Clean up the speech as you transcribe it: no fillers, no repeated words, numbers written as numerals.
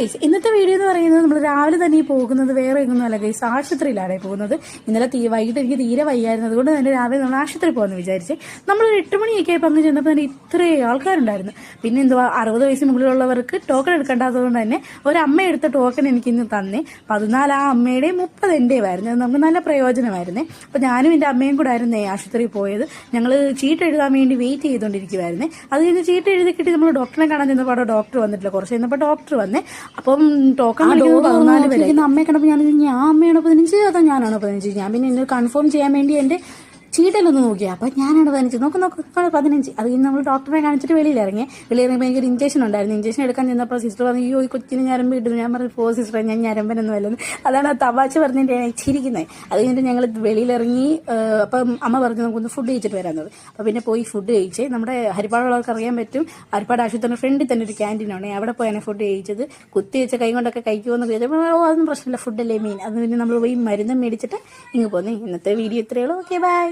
Guys, ഇന്നത്തെ video എന്ന് പറയുന്നത് നമ്മൾ രാവിലെ തന്നെ പോകുന്നത് വേറെ ഒന്നുമല്ല ഗൈസ്, ആശുപത്രിയിലാണ് പോകുന്നത്. ഇന്നലെ വൈകിട്ട് എനിക്ക് തീരെ വയ്യായിരുന്നു, അതുകൊണ്ട് തന്നെ രാവിലെ നമ്മൾ ആശുപത്രി പോകുമെന്ന് വിചാരിച്ച് നമ്മളൊരു 8 മണിയൊക്കെ പങ്കു ചെന്നപ്പോൾ തന്നെ ഇത്രയും ആൾക്കാരുണ്ടായിരുന്നു. പിന്നെ എന്തുവാ, 60 വയസ്സിന് മുകളിലുള്ളവർക്ക് ടോക്കൺ എടുക്കേണ്ടതുകൊണ്ട് തന്നെ ഒരമ്മ എടുത്ത ടോക്കൺ എനിക്ക് ഇന്ന് തന്നെ 14 ആ അമ്മയുടെയും 30 എൻ്റെയും ആയിരുന്നു. അത് നമുക്ക് നല്ല പ്രയോജനമായിരുന്നേ. അപ്പോൾ ഞാനും എൻ്റെ അമ്മയും കൂടെ ആയിരുന്നേ ആശുപത്രിയിൽ പോയത്. ഞങ്ങൾ ചീട്ട് എഴുതാൻ വേണ്ടി വെയിറ്റ് ചെയ്തുകൊണ്ടിരിക്കുവായിരുന്നേ. അത് കഴിഞ്ഞ് ചീട്ട് എഴുതി കിട്ടി നമ്മൾ ഡോക്ടറെ കാണാൻ ചെന്നപ്പോൾ അവിടെ ഡോക്ടർ വന്നിട്ടില്ല. കുറച്ച് കഴിഞ്ഞപ്പോൾ ഡോക്ടർ വന്നേ. അപ്പം ടോക്കൺ 14 വരെ അമ്മയെ കണ്ടപ്പോൾ ഞാൻ അമ്മയാണ് 15 അതോ ഞാനാണോ 15? ഞാൻ പിന്നെ എന്നെ കൺഫേം ചെയ്യാൻ വേണ്ടി എൻ്റെ ചീട്ടലൊന്ന് നോക്കിയാൽ അപ്പം ഞാനാണ് 15 നോക്ക് 15. അത് കഴിഞ്ഞ് നമ്മൾ ഡോക്ടറെ കാണിച്ചിട്ട് വെളിയിലിറങ്ങിയപ്പോൾ എനിക്കൊരു ഇഞ്ചക്ഷൻ ഉണ്ടായിരുന്നു. ഇഞ്ചക്ഷൻ എടുക്കാൻ ചെന്നപ്പോൾ സിസ്റ്റർ പറഞ്ഞു, ഈ കൊച്ചിന് ഞരമ്പ് കിട്ടുന്നു. ഞാൻ പറഞ്ഞു, പോ സിസ്റ്ററെ, ഞാൻ ഞരമ്പനൊന്നും അല്ലെന്ന്. അതാണ് ആ തമാശ പറഞ്ഞിട്ട് ചിരിക്കുന്നത്. അത് കഴിഞ്ഞിട്ട് ഞങ്ങൾ വെളിയിലിറങ്ങി. അപ്പം അമ്മ പറഞ്ഞു നമുക്കൊന്ന് ഫുഡ് കഴിച്ചിട്ട് വരാമെന്നത്. അപ്പോൾ പിന്നെ പോയി ഫുഡ് കഴിച്ച്. നമ്മുടെ ഹരിപ്പാടുള്ളവർക്ക് അറിയാൻ പറ്റും, ഹരിപ്പാട് ആശുപത്രിയുടെ ഫ്രണ്ടിൽ തന്നെ ഒരു ക്യാൻറ്റീനാണ്. അവിടെ പോയാണ് ഫുഡ് കഴിച്ചത്. കുത്തി വെച്ച കൈ കൊണ്ടൊക്കെ കഴിക്കുമെന്ന് ചോദിച്ചപ്പോൾ അതൊന്നും പ്രശ്നമില്ല, ഫുഡല്ലേ മെയിൻ. അത് പിന്നെ നമ്മൾ പോയി മരുന്ന് മേടിച്ചിട്ട് ഇങ്ങ് പോന്നേ. ഇന്നത്തെ വീഡിയോ ഇത്രയേ ഉള്ളൂ. Okay, by.